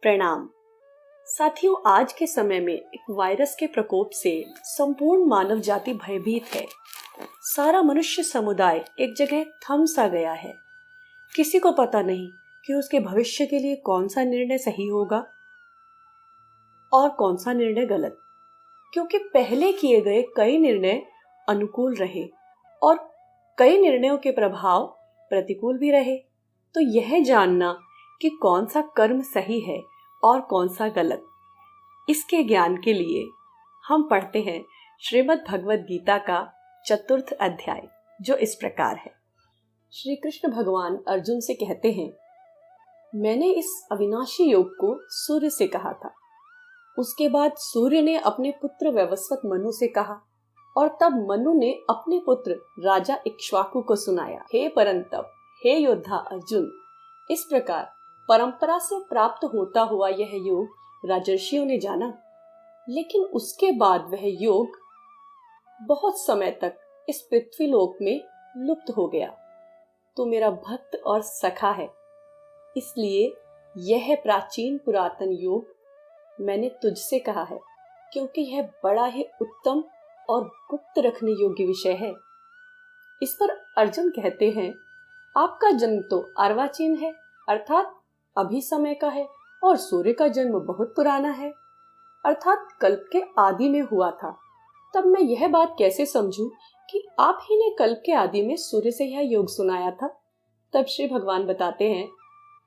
प्रणाम साथियों। आज के समय में एक वायरस के प्रकोप से संपूर्ण मानव जाति भयभीत है। सारा मनुष्य समुदाय एक जगह थम सा गया है। किसी को पता नहीं कि उसके भविष्य के लिए कौन सा निर्णय सही होगा और कौन सा निर्णय गलत, क्योंकि पहले किए गए कई निर्णय अनुकूल रहे और कई निर्णयों के प्रभाव प्रतिकूल भी रहे। तो यह जानना कि कौन सा कर्म सही है और कौन सा गलत, इसके ज्ञान के लिए हम पढ़ते हैं श्रीमद् भगवद गीता का 4th अध्याय, जो इस प्रकार है। श्री कृष्ण भगवान अर्जुन से कहते हैं, मैंने इस अविनाशी योग को सूर्य से कहा था। उसके बाद सूर्य ने अपने पुत्र वैवस्वत मनु से कहा और तब मनु ने अपने पुत्र राजा इक्ष्वाकु को सुनाया। हे परंतप, हे योद्धा अर्जुन, इस प्रकार परंपरा से प्राप्त होता हुआ यह योग राजर्षियों ने जाना, लेकिन उसके बाद वह योग बहुत समय तक इस पृथ्वीलोक में लुप्त हो गया। तू मेरा भक्त और सखा है, इसलिए यह प्राचीन पुरातन योग मैंने तुझसे कहा है, क्योंकि यह बड़ा ही उत्तम और गुप्त रखने योग्य विषय है। इस पर अर्जुन कहते हैं, आपका जन्म तो अर्वाचीन है, अर्थात अभी समय का है, और सूर्य का जन्म बहुत पुराना है, अर्थात कल्प के आदि में हुआ था। तब मैं यह बात कैसे समझूं कि आप ही ने कल्प के आदि में सूर्य से यह योग सुनाया था। तब श्री भगवान बताते हैं,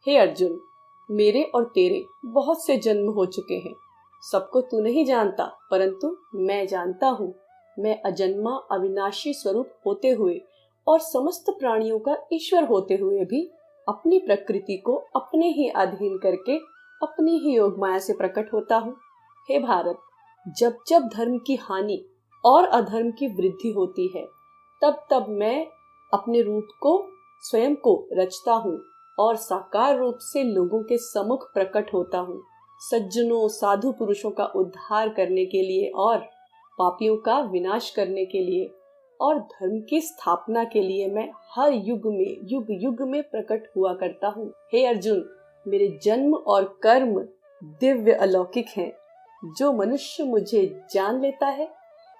हे अर्जुन, मेरे और तेरे बहुत से जन्म हो चुके हैं। सबको तू नहीं जानता, परंतु मैं जानता हूँ। मैं अजन्मा अविनाशी स्वरूप होते हुए और समस्त प्राणियों का ईश्वर होते हुए भी अपनी प्रकृति को अपने ही अधीन करके अपनी ही योग माया से प्रकट होता हूँ। हे भारत, जब जब धर्म की हानि और अधर्म की वृद्धि होती है, तब तब मैं अपने रूप को स्वयं को रचता हूँ और साकार रूप से लोगों के सम्मुख प्रकट होता हूँ। सज्जनों साधु पुरुषों का उद्धार करने के लिए और पापियों का विनाश करने के लिए और धर्म की स्थापना के लिए मैं हर युग में प्रकट हुआ करता हूँ। हे अर्जुन, मेरे जन्म और कर्म दिव्य अलौकिक हैं। जो मनुष्य मुझे जान लेता है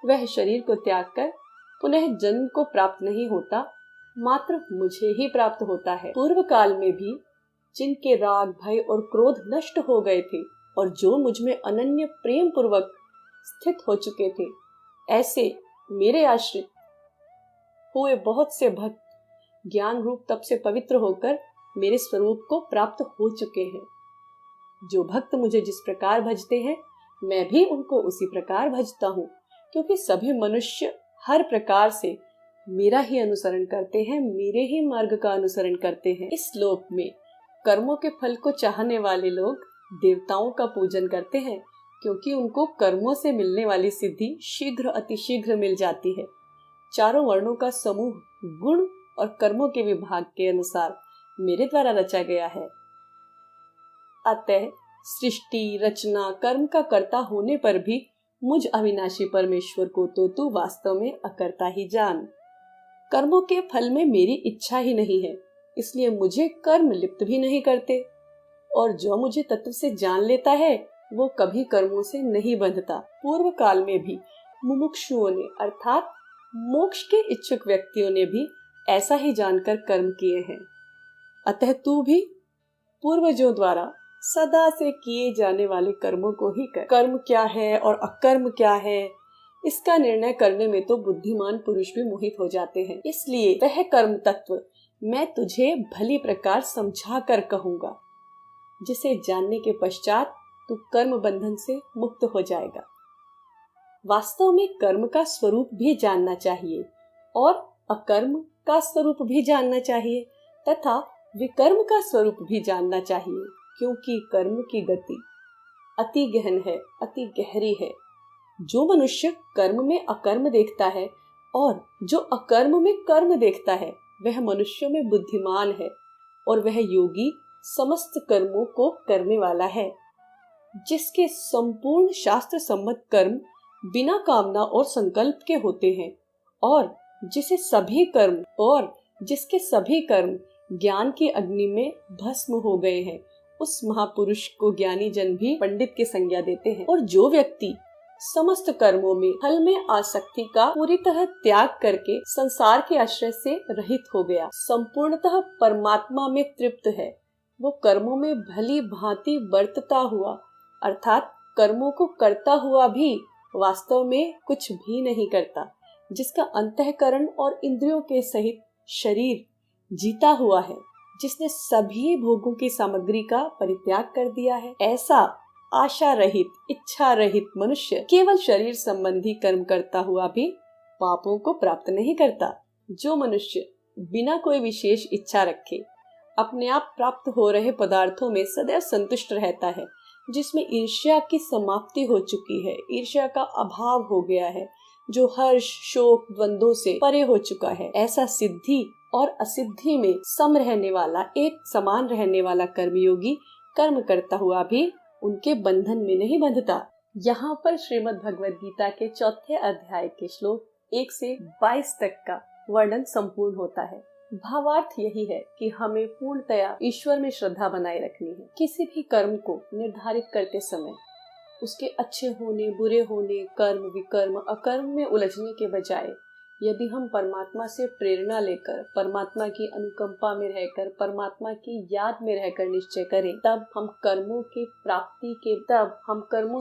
वह शरीर को त्याग कर पुनः जन्म को प्राप्त नहीं होता, मात्र मुझे ही प्राप्त होता है। पूर्व काल में भी जिनके राग, भय और क्रोध नष्ट हो गए थे और जो मुझ में अनन्य प्रेम पूर्वक स्थित हो चुके थे, ऐसे मेरे आश्रित हुए बहुत से भक्त ज्ञान रूप तप से पवित्र होकर मेरे स्वरूप को प्राप्त हो चुके हैं। जो भक्त मुझे जिस प्रकार भजते हैं, मैं भी उनको उसी प्रकार भजता हूँ, क्योंकि सभी मनुष्य हर प्रकार से मेरा ही अनुसरण करते हैं, मेरे ही मार्ग का अनुसरण करते हैं। इस लोक में कर्मों के फल को चाहने वाले लोग देवताओं का पूजन करते हैं, क्योंकि उनको कर्मों से मिलने वाली सिद्धि शीघ्र अतिशीघ्र मिल जाती है। चारों वर्णों का समूह गुण और कर्मों के विभाग के अनुसार मेरे द्वारा रचा गया है। अतः सृष्टि, रचना, कर्म का कर्ता होने पर भी मुझ अविनाशी परमेश्वर को तो तू वास्तव में अकर्ता ही जान। कर्मों के फल में मेरी इच्छा ही नहीं है, इसलिए मुझे कर्म लिप्त भी नहीं करते, और जो मुझे तत्व से जान लेता है वो कभी कर्मों से नहीं बंधता। पूर्व काल में भी मुमुक्षुओं ने, अर्थात मोक्ष के इच्छुक व्यक्तियों ने भी ऐसा ही जानकर कर्म किए हैं। अतः तू भी पूर्वजों द्वारा सदा से किए जाने वाले कर्मों को ही कर। कर्म क्या है और अकर्म क्या है, इसका निर्णय करने में तो बुद्धिमान पुरुष भी मोहित हो जाते हैं। इसलिए वह कर्म तत्व मैं तुझे भली प्रकार समझा कर कहूँगा, जिसे जानने के पश्चात तू कर्म बंधन से मुक्त हो जाएगा। वास्तव में कर्म का स्वरूप भी जानना चाहिए और अकर्म का स्वरूप भी जानना चाहिए तथा विकर्म का स्वरूप भी जानना चाहिए, क्योंकि कर्म की गति अति गहन है, अति गहरी है। जो मनुष्य कर्म में अकर्म देखता है और जो अकर्म में कर्म देखता है, वह मनुष्यों में बुद्धिमान है और वह योगी समस्त कर्मों को करने वाला है। जिसके संपूर्ण शास्त्र सम्मत कर्म बिना कामना और संकल्प के होते हैं और जिसके सभी कर्म ज्ञान की अग्नि में भस्म हो गए हैं उस महापुरुष को ज्ञानी जन भी पंडित की संज्ञा देते हैं। और जो व्यक्ति समस्त कर्मों में फल में आसक्ति का पूरी तरह त्याग करके संसार के आश्रय से रहित हो गया, संपूर्णतः परमात्मा में तृप्त है, वो कर्मों में भली भांति बरतता हुआ अर्थात कर्मों को करता हुआ भी वास्तव में कुछ भी नहीं करता, जिसका अंतःकरण और इंद्रियों के सहित शरीर जीता हुआ है, जिसने सभी भोगों की सामग्री का परित्याग कर दिया है, ऐसा आशा रहित इच्छा रहित मनुष्य केवल शरीर संबंधी कर्म करता हुआ भी पापों को प्राप्त नहीं करता। जो मनुष्य बिना कोई विशेष इच्छा रखे अपने आप प्राप्त हो रहे पदार्थों में सदैव संतुष्ट रहता है, जिसमें ईर्ष्या की समाप्ति हो चुकी है, ईर्ष्या का अभाव हो गया है, जो हर्ष शोक द्वंद्वों से परे हो चुका है, ऐसा सिद्धि और असिद्धि में सम रहने वाला, एक समान रहने वाला कर्मयोगी कर्म करता हुआ भी उनके बंधन में नहीं बंधता। यहाँ पर श्रीमद् भगवद गीता के 4थे अध्याय के श्लोक 1 से 22 तक का वर्णन संपूर्ण होता है। भावार्थ यही है कि हमें पूर्णतया ईश्वर में श्रद्धा बनाए रखनी है। किसी भी कर्म को निर्धारित करते समय उसके अच्छे होने बुरे होने, कर्म विकर्म अकर्म में उलझने के बजाय यदि हम परमात्मा से प्रेरणा लेकर, परमात्मा की अनुकंपा में रहकर, परमात्मा की याद में रहकर निश्चय करें, तब हम कर्मों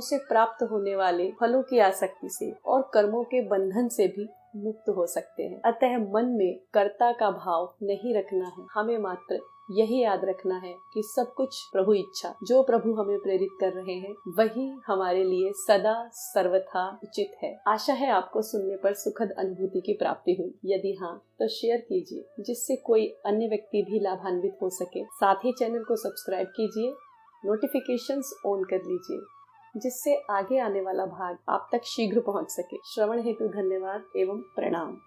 से प्राप्त होने वाले फलों की आसक्ति से और कर्मों के बंधन से भी मुक्त हो सकते हैं। अतः मन में कर्ता का भाव नहीं रखना है, हमें मात्र यही याद रखना है कि सब कुछ प्रभु इच्छा, जो प्रभु हमें प्रेरित कर रहे हैं वही हमारे लिए सदा सर्वथा उचित है। आशा है आपको सुनने पर सुखद अनुभूति की प्राप्ति हुई। यदि हाँ तो शेयर कीजिए, जिससे कोई अन्य व्यक्ति भी लाभान्वित हो सके। साथ ही चैनल को सब्सक्राइब कीजिए, नोटिफिकेशंस ऑन कर लीजिए, जिससे आगे आने वाला भाग आप तक शीघ्र पहुंच सके। श्रवण हेतु धन्यवाद एवं प्रणाम।